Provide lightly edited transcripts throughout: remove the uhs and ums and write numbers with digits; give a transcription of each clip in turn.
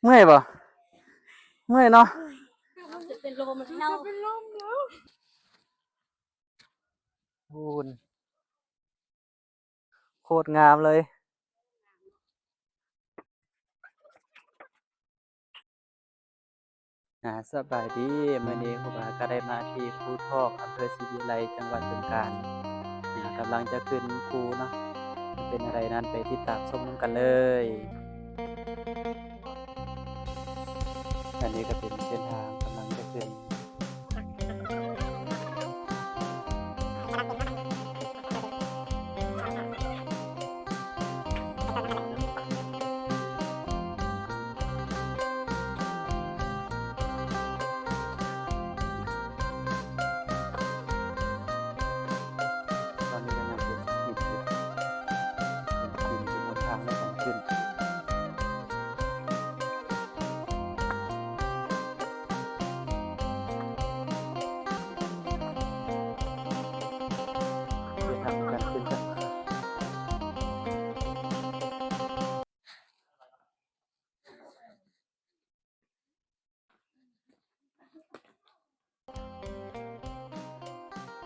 เมื่อยบ่เมื่อยเนาะจะเป็นลมแล้วพูนโคตรงามเลยสบายดีมื้อนี้ครูบาก็ได้มาที่ภูทอกอำเภอศรีวิไลจังหวัดบึงกาฬกำลังจะขึ้นภูเนาะจะเป็นอะไรนั้นไปติดตามชมกันเลยอันนี้ก็เป็นเส้นทางกำลังจะขึ้นตอนนี้กำลังเป็นหินอยู่เป็นหินอยู่บนทางในการขึ้นเส้นทางการขึ้นกัน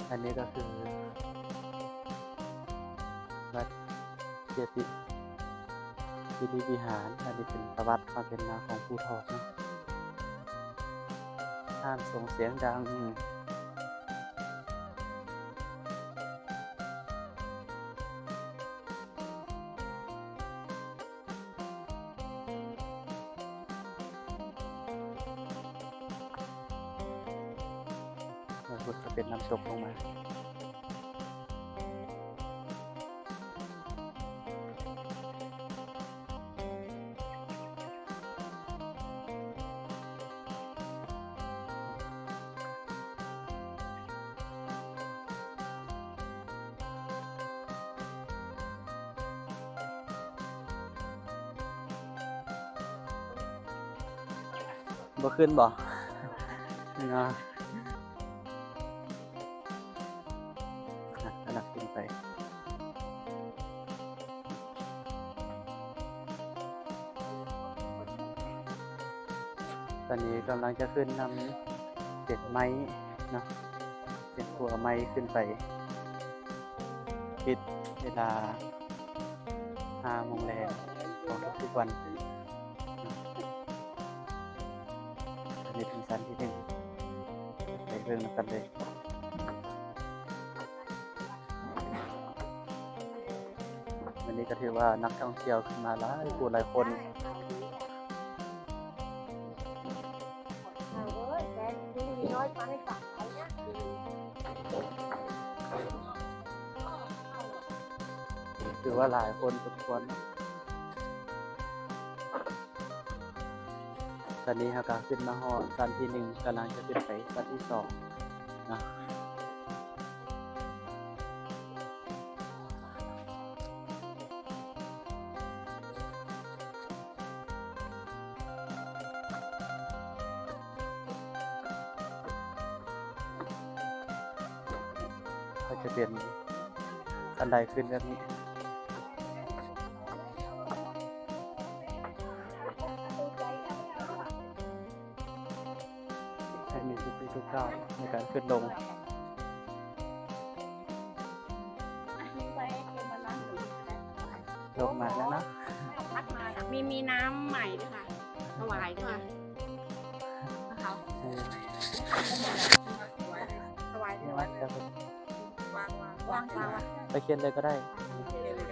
อันนี้ก็คือวัดเจติคีรีวิหารอันนี้เป็นประวัติความเป็นมาของภูทอกนะห้ามส่งเสียงดังบุตรก็เป็นน้ำตกลงมาบ่ขึ้นบ่เนาะกำลังขึ้นไปตอนนี้กำลังจะขึ้นนำ7 ไม้เนาะ7 ตัวไม้ขึ้นไปปิดเวลา5 โมงแรงของทุกๆวันอันนี้เป็นชั้นที่ 1ไปเบิ่งกันเลยวันนี้ก็ถือว่านักท่องเที่ยวขึ้นมาหลายผู้หลายคนถือว่าหลายคนทุกคนตอนนี้เราก็ขึ้นมาฮอดชั้นที่ 1กำลังจะขึ้นไปชั้นที่ 2นะก็จะเป็นบันไดขึ้นแบบนี้ให้มีทุกด้านในการขึ้นลงลงมาแล้วนะมีน้ำใหม่ด้วยค่ะถวายด้วยนะคะถวายด้วยวางไปเขียนเลยก็ได้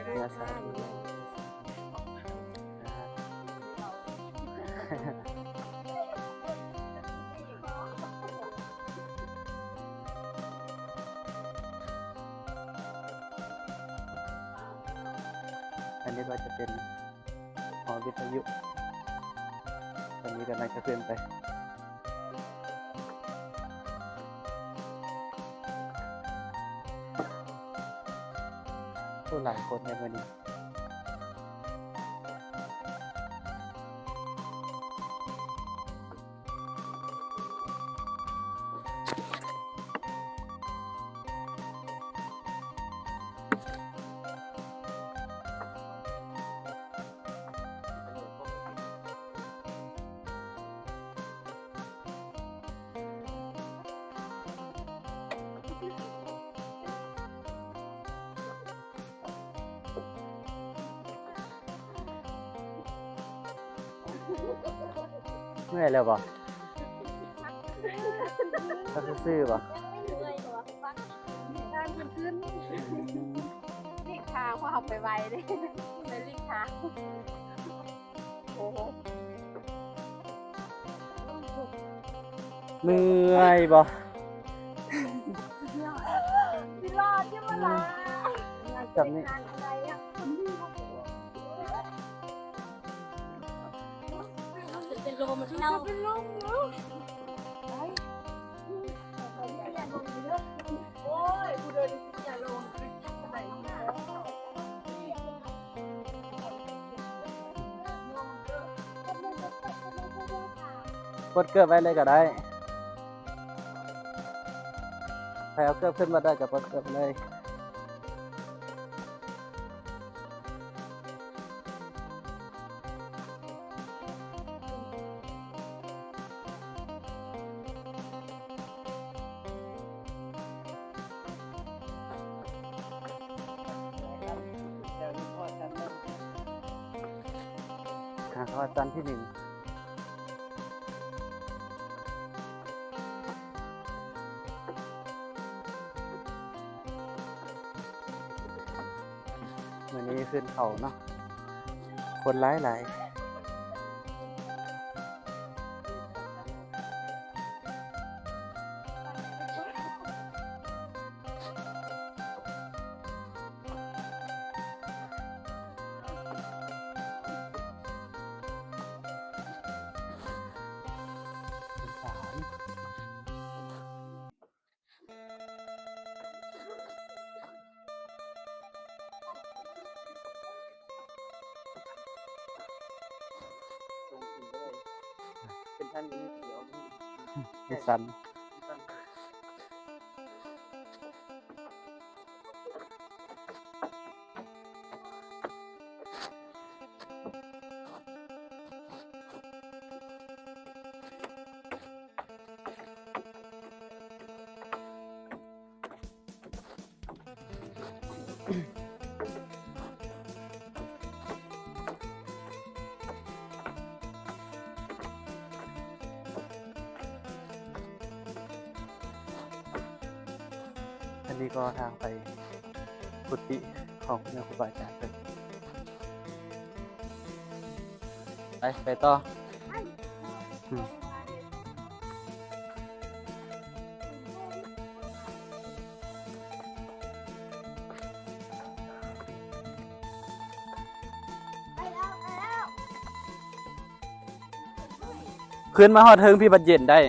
เนื้อสาอันนี้ก็จะเป็นหอวิทยุตอนนี้กำลังจะขึ้นไปผู้หลายคนในวันนี้ เมื่อยแล้วบ่ก็ซื่อๆบ่ ทางขึ้นรีกทางเพราะเอาไปไวเลยเลยรีกทางโอ้โห เมื่อยบ่ พี่รอดยังไงล่ะ จับนี่ อะไรอ่ะเป็นลมที่เราเป็นลมเนาะโอ้ยกูเดินอย่าลงอะไรเนี่ย กดเกือบไว้เลยก็ได้ใครเอาเกือบขึ้นมาได้ก็กดเกือบเลยข้อจันที่หนึ่งวันนี้ขึ้นเขาเนาะคนหลายเป็นท่านนี้เขียว พิสันอันนี้ก็ทางไปกุฏิของแม่ครูบาอาจารย์เป็นไปต่ออืมขึ้นมาฮอดเทิงพี่บัดเย็นได้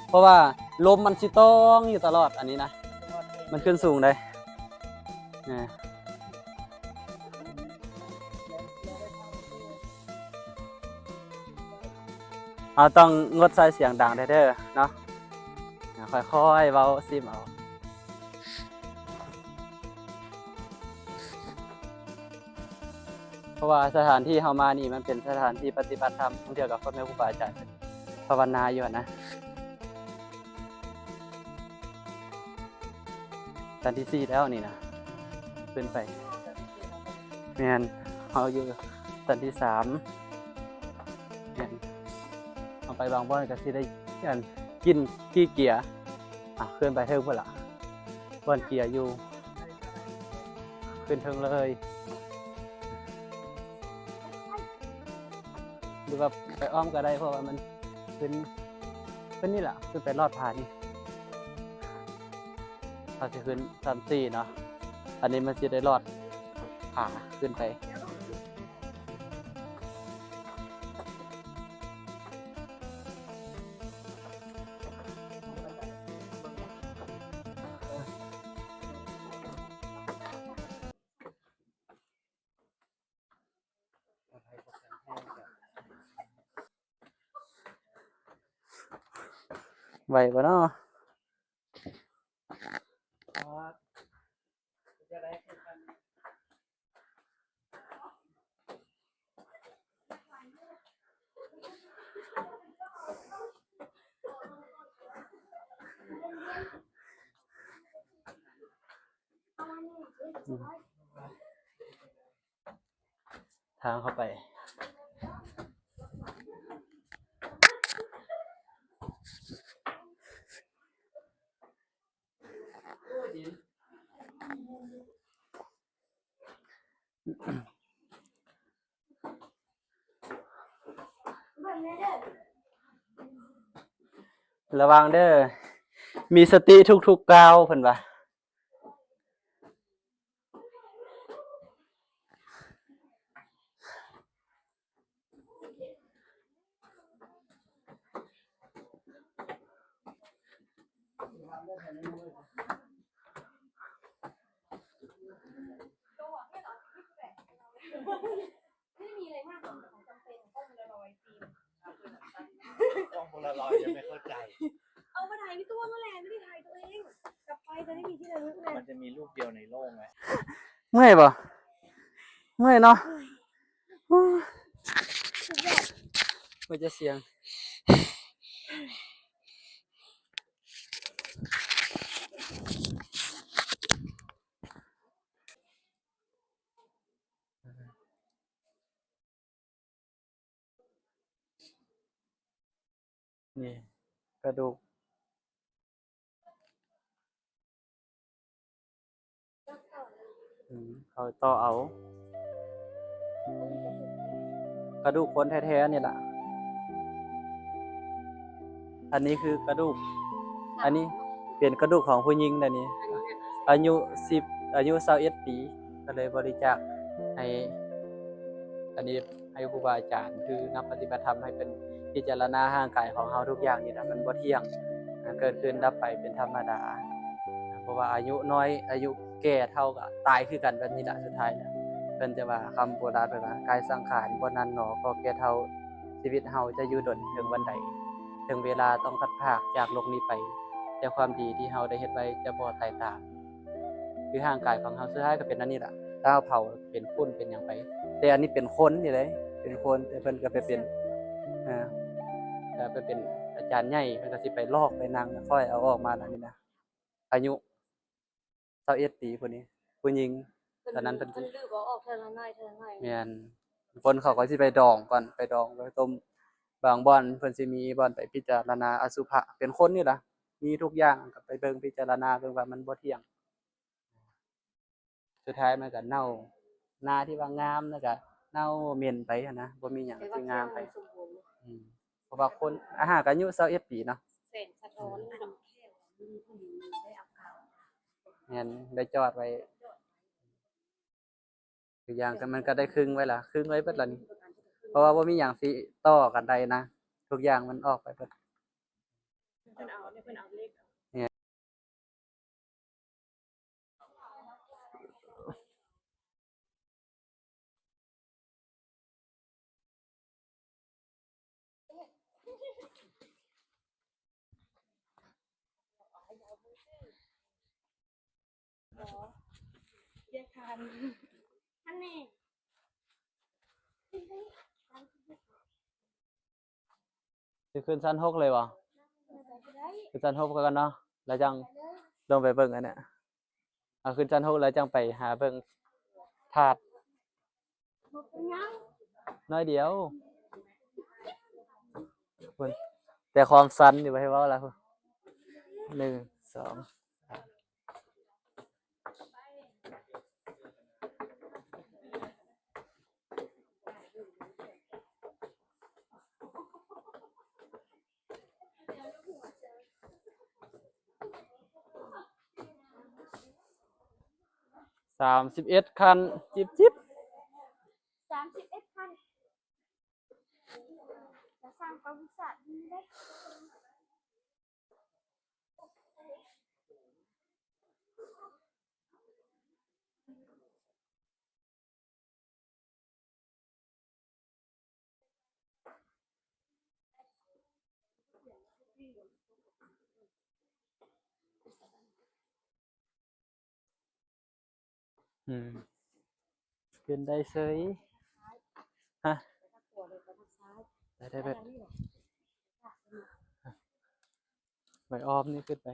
เพราะว่าลมมันสิต้องอยู่ตลอดอันนี้นะ มันขึ้นสูงได้เอาต้องงดใส่เสียงดังเด้อเนาะค่อยๆเว้าซิมเอาเพราะว่าสถานที่เฮามานี่มันเป็นสถานที่ปฏิบัติธรรมเกี่ยวกับพ่อแม่ครูบาอาจารย์ภาวนาอยู่นะชั้นที่4แล้วนี่นะขึ้นไปแม่นเฮาอยู่ชั้นที่3แม่นเอาไปบางบ่อนก็สิได้กินขี้เกียร์ขึ้นไปเทิงพุ่นล่ะบ่อนเกียร์อยู่ขึ้นเทิงเลยหรือว่าไปอ้อมก็ได้เพราะว่ามันขึ้นนี่แหละขึ้นไปลอดผานี่ถ้าจะขึ้น3-4เนาะอันนี้มันจะได้ลอดผาขึ้นไปไหวบ่เนาะทางเข้าไป ระวังเด้อมีสติทุกๆก้าวเพิ่นว่าไม่มีอะไรมากของจำเป็นต้องละลอยฟิล์ม กล้องโพลารอยยังไม่เข้าใจ เอามาถ่ายพี่ตัวนั่นแหละไม่ได้ถ่ายตัวเองกลับไปจะได้มีที่ระลึกไง มันจะมีรูปเดียวในโลกไหม เมื่อยบ่เมื่อยเนาะมันจะเสียงนี่กระดูกเขาต่อเอากระดูกคนแท้ๆนี่แหละอันนี้คือกระดูกอันนี้เป็นกระดูกของผู้หญิงนะนี่อายุ21 ปีก็เลยบริจาคให้อันนี้ให้ครูบาอาจารย์คือนักปฏิบัติธรรมให้เป็นพิจารณาร่างกายของเฮาทุกอย่างนี่นะมันบ่เที่ยงเกิดขึ้นดับไปเป็นธรรมดาเพราะว่าอายุน้อยอายุแก่เท่ากับตายคือกันแบบนี้ล่ะสุดท้ายแล้วเพิ่นจะว่าคำโบราณว่ากายสังขารบ่นานหนอก็แก่เท่าชีวิตเฮาจะอยู่ดนถึงวันใดถึงเวลาต้องพัดพรากจากโลกนี้ไปแต่ความดีที่เฮาได้เฮ็ดไว้จะบ่ตายตามคือร่างกายของเฮาสุดท้ายก็เป็นอันนี้ล่ะถ้าเฮาเผาเป็นฝุ่นเป็นหยังไปแต่อันนี้เป็นคนนี่เลยเป็นคนแต่เพิ่นก็ไปเป็นก็ไปเป็นอาจารย์ใหญ่เพิ่นก็สิไปลอกไปนั่งค่อยเอาออกมาอันนี้นะอายุ21 ปีผู้นี้ผู้หญิงตอนนั้นเพิ่น มันดื้อบอกออกเธอละน้อยเธอละน้อย แม่นคนเขาก็สิไปดองก่อนไปดองไปต้มบางบ่อนเพิ่นสิมีบ่อนไปพิจารณาอสุภะเป็นคนนี่ล่ะมีทุกอย่างก็ไปเบิ่งพิจารณาเบิ่งว่ามันบ่เที่ยงสุดท้ายมันก็เน่าหน้าที่ว่างามนั่นก็เน่าเหม็นไปหั้นนะบ่มีหยังสิงามไปเพราะว่าคนอาหารก็อายุ21 ปีเนาะ เส้นสะท้อนน้ำแข็งมีผู้หญิงได้อาการ แม่นได้จอดไว้ทุกอย่างก็มันก็ได้ครึ่งไว้ล่ะครึ่งไว้เบิดล่ะนี่เพราะว่าบ่มีหยังสิต่อกันได้นะทุกอย่างมันออกไปเบิด เพิ่นเอาเนี่ยเพิ่นเอาเลขแยกทานท่านนี่ สิขึ้นชั้น6เลยบ่ขึ้นชั้น6ก่อนเนาะแล้วจังลงไปเบิ่งอันเนี้ยเอาขึ้นชั้น6แล้วจังไปหาเบิ่งธาตุน้อยเดียวพุ่นแต่ความสันนี่บ่ให้เว้าล่ะพุ่น1 2 31คันจิบ31คันจะสร้างประวัติศาสตร์ดีได้อืมขึ้นได้เฉยฮะได้เบิดไว้อ้อมนี่ขึ้นไป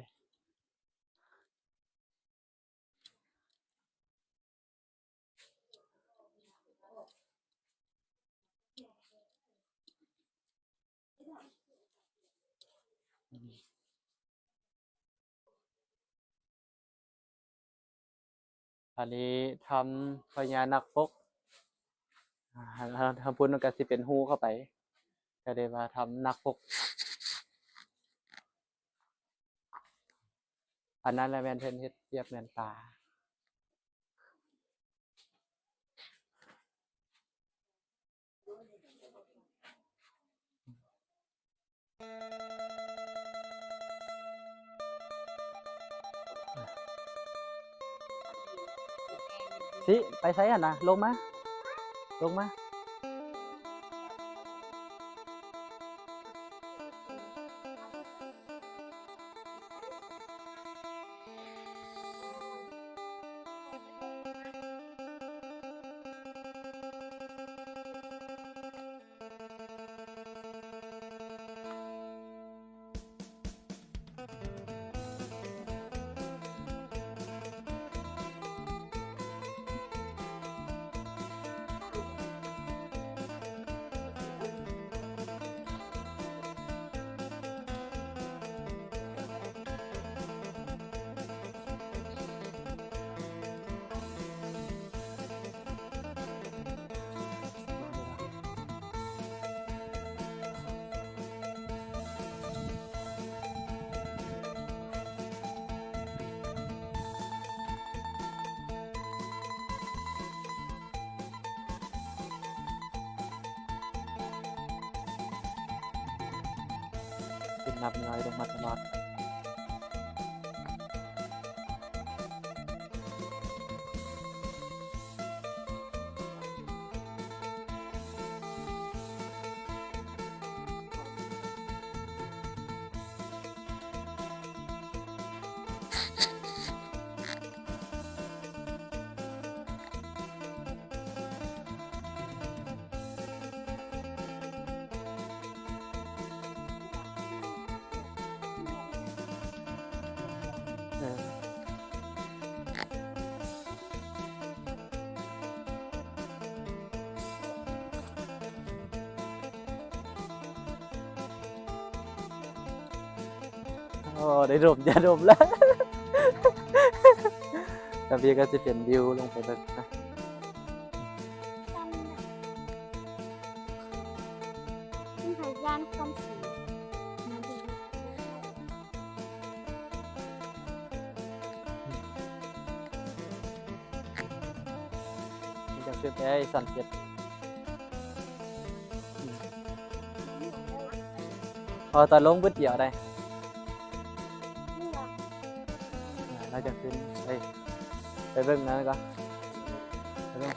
อันนี้ทำพญานาคปกทำพุ่นมันก็สิเป็นรูเข้าไป ก็ได้มาทำนักปกอันนั้นแหละแม่นเพิ่นเฮ็ดเทียบแม่นปลาสิไปไสอ่ะนะลงมาลงมาเป็นนับน้อยลงมาตลอดเออโอ้ได้ดมยาดมแล้ว แต่พี่ก็จะเป็นวิวลงไปเบิ่งนะ นี่คืย่านความสีมันดี มันจะขึ้นไปให้สันเก็ตพอตอนลงบึดเดียวได้ นี่เหรอ เราจะขึ้นไปเบิ่งนั้นก็ไปเบิ่ง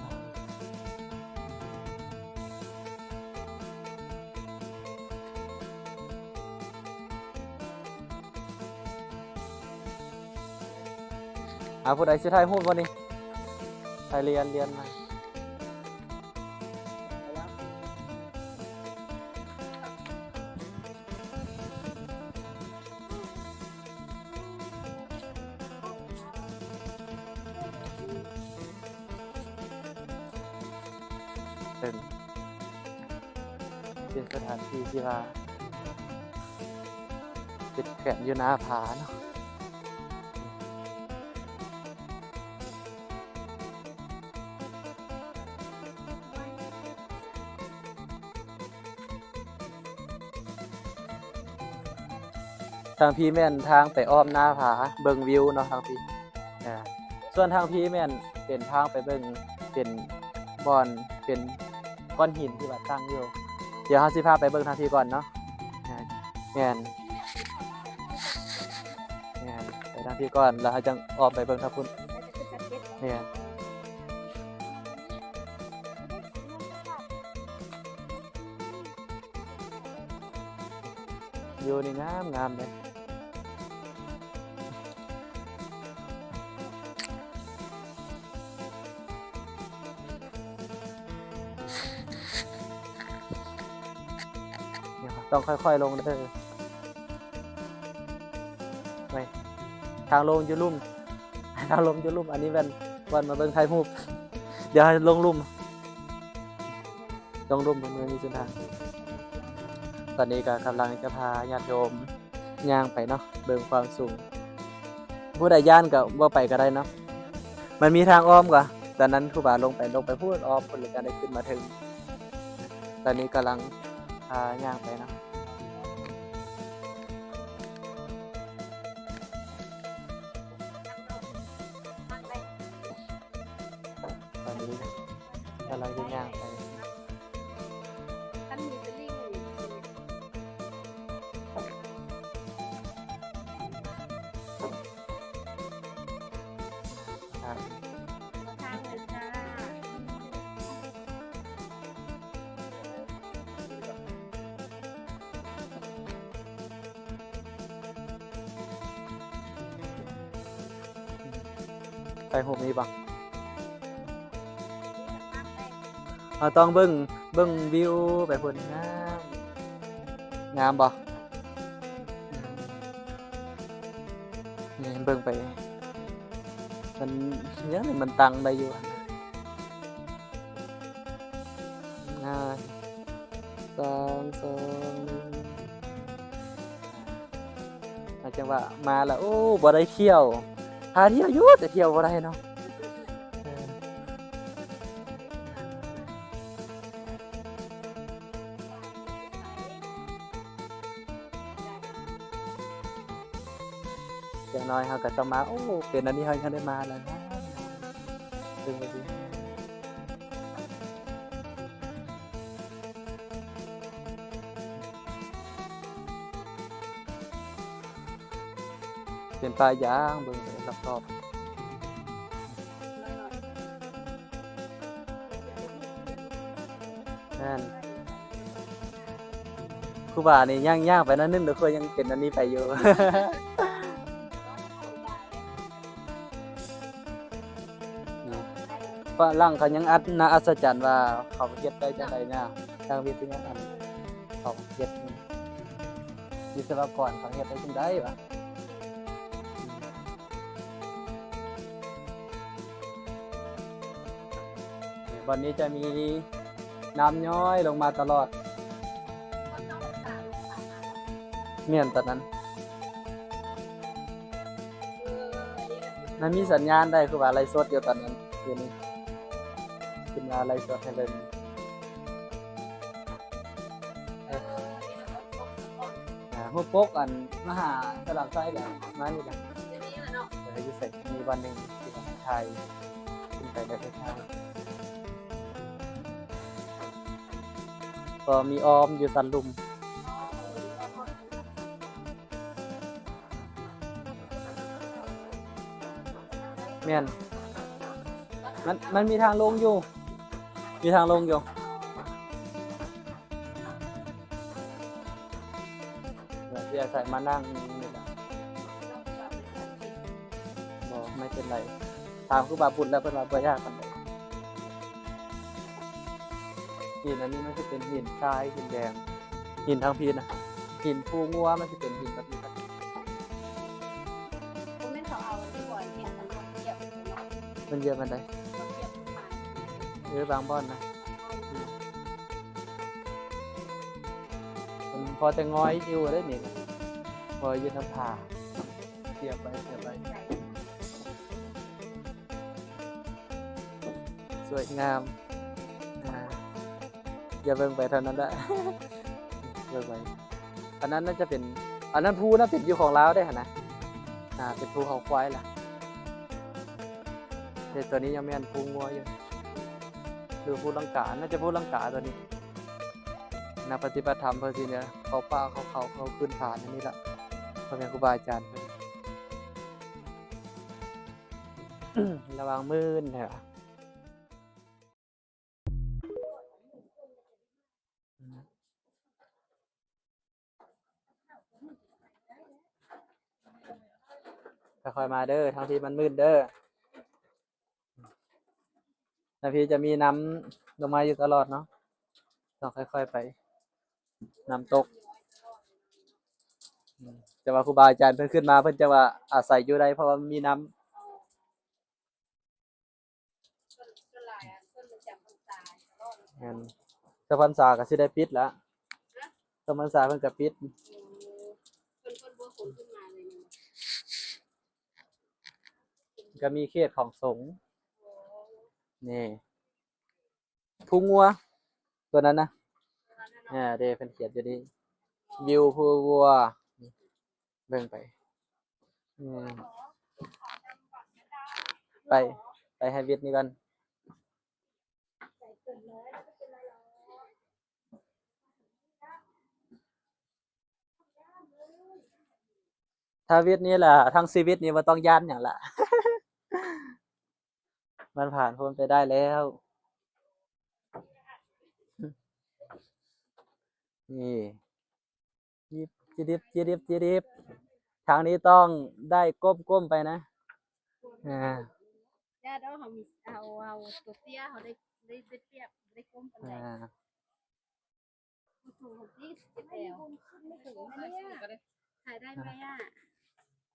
ผู้ใดสิถ่ายรูปบ่นี่ถ่ายเรียนมาเป็นสถานที่ที่ว่าติดแขนอยู่หน้าผาเนาะทางพี่แม่นทางไปอ้อมหน้าผาเบิ่งวิวเนาะทางพี่ส่วนทางพี่แม่นเป็นทางไปเบิ่งเป็นบอนเป็นก้อนหินที่ว่าตั้งอยู่เดี๋ยวเฮาสิพาไปเบิ่งทางพี่ก่อนเนาะแม่นไปทางพี่ก่อนแล้วเฮาจังออกไปเบิ่งทางพุ่น แล้วจะขึ้นกระเจ็ด แม่นวิวนี่งามเลยต้องค่อยๆลงเด้อไปทางลงอยู่ลุ่มทางลงอยู่ลุ่มอันนี้เป็นวันมาเบิ่งถ่ายรูปเดี๋ยวให้ลงลุ่มมันมีเส้นทางตอนนี้ก็กำลังจะพาญาติโยมย่างไปเนาะเบิ่งความสูงผู้ใดย่านก็บ่ไปก็ได้เนาะมันมีทางอ้อมกว่าตอนนั้นครูบาลงไปพูดอ้อมคนเลยก็ได้ขึ้นมาถึงตอนนี้กำลัง ย่างไปเนาะตอนนี้กำลังจะย่างไป ท่านมีสลิงอยู่ ครับ ทางเลยจ้า ไปหุบนี้บังเราต้องเบิ่งวิวไปพุ่นงามบ่นี่เบิ่งไปมันยังมันตังได้อยู่อะนะสองหนึ่งอาจจะว่ามาแล้วโอ้บ่ได้เที่ยวหาเที่ยวอยู่แต่เที่ยวบ่ได้เนาะเอออย่างน้อยเราก็ต้องมาโอ้เป็นอันนี้เรายังได้มาแล้วนะดึงไปดิเป็นปลายางเบิ่งไปรอบๆนั่นครูบานี่ย่างไปนั่นนึงเดี๋ยวค่อยยังเป็นอันนี้ไปอยู่ ฝรั่งเขายังน่าอัศจรรย์ว่าเขาเฮ็ดได้จังไดเนี่ยทางวิทยาศาสตร์เขาเฮ็ดนี่วิศวกรเขาเฮ็ดได้จังไดวะวันนี้จะมีน้ำย้อยลงมาตลอดเมียนตอนนั้นมันมีสัญญาณได้คือว่าไลฟ์สดอยู่ตอนนั้นอยู่นี่ขึ้นมาไลฟ์สดให้เล่นพวกปกอันมหาสลับไส้กันมานี่กันเดี๋ยวให้ดูเสร็จมีวันหนึ่งที่ผมไทยขึ้นไปได้ไทยก็มีออมอยู่สันลุมเมียนมันมีทางลงอยู่มีทางลงอยู่เดี๋ยวจะใส่มานั่งนี่แหละบอกไม่เป็นไรถามครูบาบุญแล้วเป็นว่าบ่ยากกันเลยหินอันนี้มันจะเป็นหินทรายหินแดงหินทางพีนะหินภูงัวมันจะเป็นหินแบบนี้ครับ คุณไม่เขาเอาที่บ่อยเห็นมันเก็บเลยเนาะ มันเยอะมันได้ เก็บมา บางบ่อนนะมันพอแต่ง้อยอยู่ได้นี่พอยืนน้ำผาเสียบไปสวยงามอย่าเบิ่งไปเท่านั้นได้ เบิ่งไปอันนั้นน่าจะเป็นอันนั้นภูน่าเป็นอยู่ของลาวได้นะเป็นภูเขาควายล่ะแต่ตัวนี้ยังไม่อันภูงัวอยู่คือภูลังกาน่าจะภูลังกาตัวนี้นักปฏิบัติธรรมเพื่อที่เนี่ยเขาป้าเขาขึ้นผ่านอันนี้ละพ่อแม่ครูบาอาจารย์ ระวังมืนเถอะค่อยๆมาเด้อทางที่มันมืดเด้อแล้วพี่จะมีน้ำลงมาอยู่ตลอดเนาะต้องค่อยๆไปน้ำตกแต่ว่าครูบาอาจารย์เพิ่นขึ้นมาเพิ่นจะว่าอาศัยอยู่ได้เพราะว่ามีน้ำงั้นสะพานสาก็สิได้ปิดแล้วสะพานสาเพิ่นก็ปิดก็มีเขตของสงฆ์นี่ภูงัวตัวนั้นนะ เดเพิ่นเขียนอยู่นี่วิวภูวัวนี่เบิ่งไปอืมไปไปให้วิทย์นี่ก่อนถ้าวิทย์นี่ล่ะทั้งชีวิตนี่บ่ต้องย้านหยังล่ะ มันผ่านพ้นไปได้แล้วนี่ยิบจิดิบจิดิบจิดิบทางนี้ต้องได้ก้มไปนะอ่า ญาติเอาเขามีเอาตัวเตี้ยเขาได้เปรียบได้ก้มปานใด อ่า ถูกที่สิบแอลถูกไหมเนี่ยถ่ายได้ไหมอ่ะ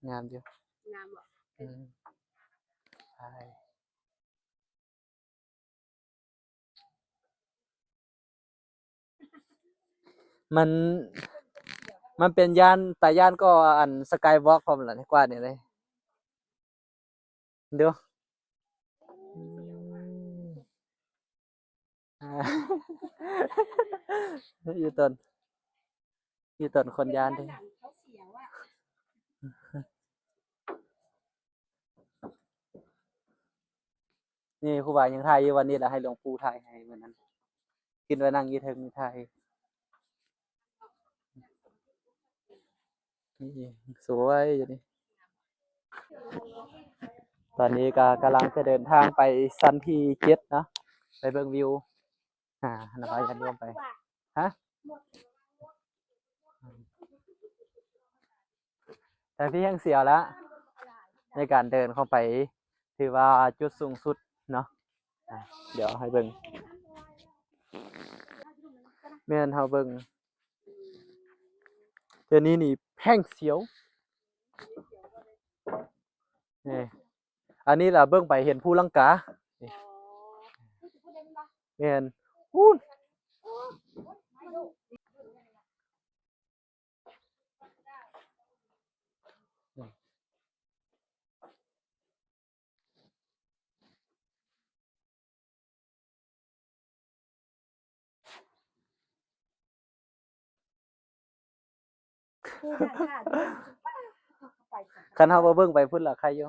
งามอยู่ งามเหรอ อืมใช่มันมันเป็นย่านแต่ย่านก็อันสกายวอล์กพร้อมล่ะกว่านี่เลยเดี๋ยวอืมอ่า อยู่ต้นอยู่ต้นคนย่านเด้ เขาเสียวอ่ะ นี่ครูบายังถ่ายอยู่วันนี้แหละให้หลวงปู่ถ่ายให้เหมือนนั้นกินไว้นั่งอยี่เทิงนี่ถ่ายนี่สวยอยู่นี่ตอนนี้ก็กำลังจะเดินทางไปซันที่7เนาะไปเบิ่งวิวนำพาญาติโยมไปฮะแต่พี่ยังเสียวแล้วในการเดินเข้าไปถือว่าจุดสูงสุดเนาะเดี๋ยวให้เบิ่งแม่นเฮาเบิ่งเดี๋ยวนี้นี่แห้งเสียวนี่อันนี้ล่ะเบิ่งไปเห็นภูลังกานี่แม่นพูนคันเฮาบ่เบิ่งไปพุ่นล่ะใครอยู่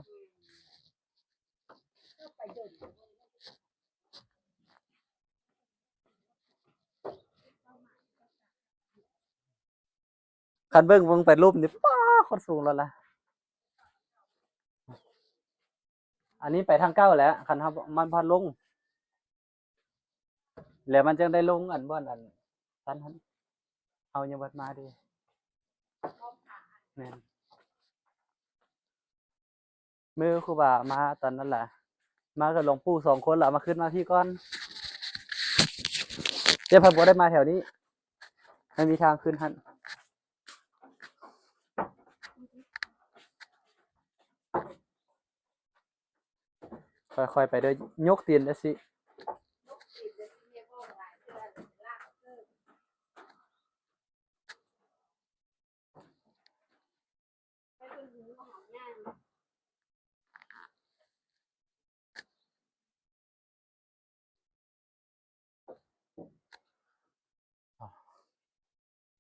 คันเบิ่งไปรูปนี่ป๊าโคตรสูงแล้วล่ะอันนี้ไปทางเก้าแล้วคันเฮามันพอลงแล้วมันจังได้ลงอันบ่อนอันซันเฮายังบ่มาเด้แม่นมื้อครูบามาตอนนั้นล่ะมากับหลวงปู่2คนล่ะมาขึ้นมาพี่ก่อนเดี๋ยวเพิ่นบ่ได้มาแถวนี้ไม่มีทางขึ้นหั่นค่อยๆไปเด้อยกตีนเด้อสิ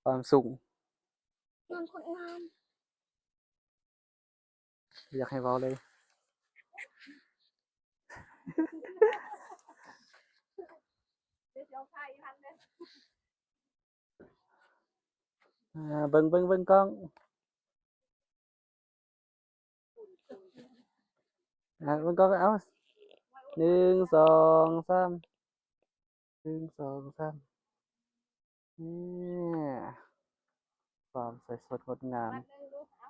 ความสูง นอนคนงาม อยากให้เว้าเลย เดี๋ยวเอาไข่ทันเลย เบิ่งกล้องเบิ่งกล้องเอา1 2 3 1 2 3นี่ความสวยสดงดงาม วัดเลยลูกเอา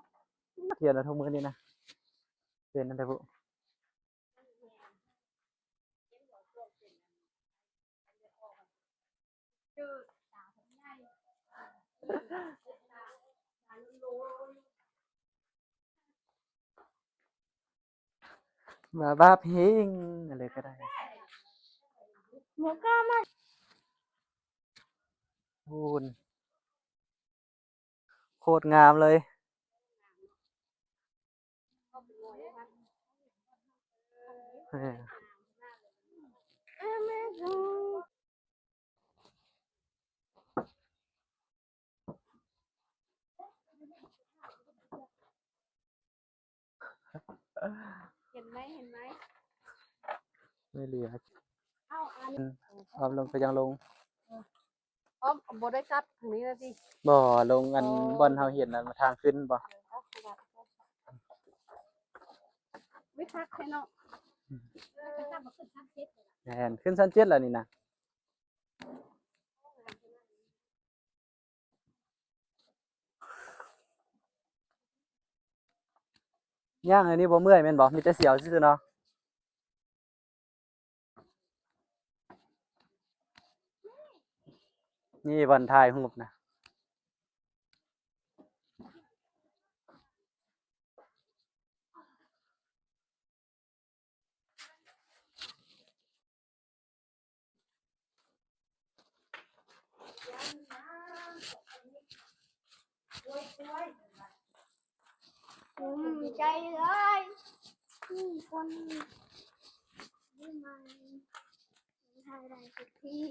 เทียนแล้วทุกมื้อนี่นะเทียนนั่นแหละบุ ชื่อสาวผมใหญ่สาวรู้ มาบ้าเพลงอะไรก็ได้ หมูก้ามา พูนโคตรงามเลยเออ เห็นไหมเห็นไหม ไม่เหลือ เอ้าอัน ออมลงไปยังลง อ๋อบได้กลับตรงนี้แล้วสิ บ่ลงอัน อ๋อ บอนเฮาเห็นอันทางขึ้นบ่ เอาขนาดไม่คักแค่เนาะไปกลับมาขึ้นชั้นเจ็ดเลย แม่นขึ้นชั้น7แล้วนี่นะย่างอันนี้บ่เมื่อยแม่นบ่มีแต่เสียวซื่อๆเนาะนี่บอนถ่ายรูปนะใจเลยคนนี่มันทายได้ทุกที่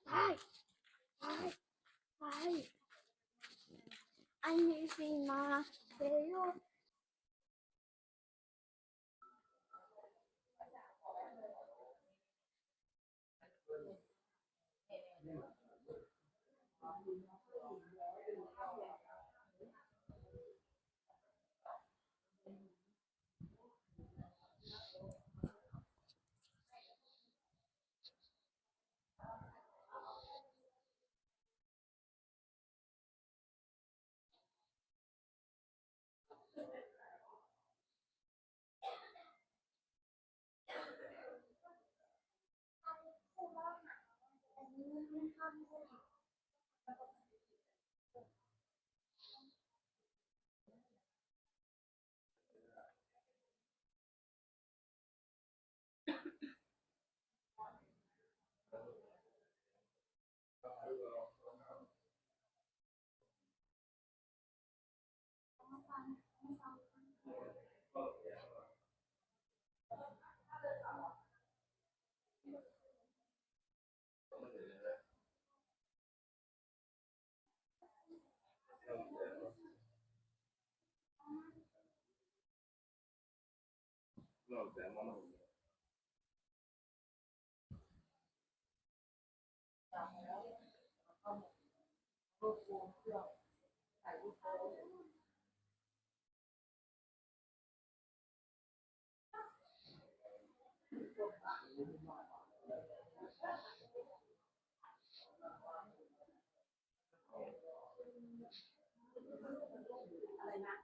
ไปไปไปอันนี้สิมาเดี๋ยว อะไรนะ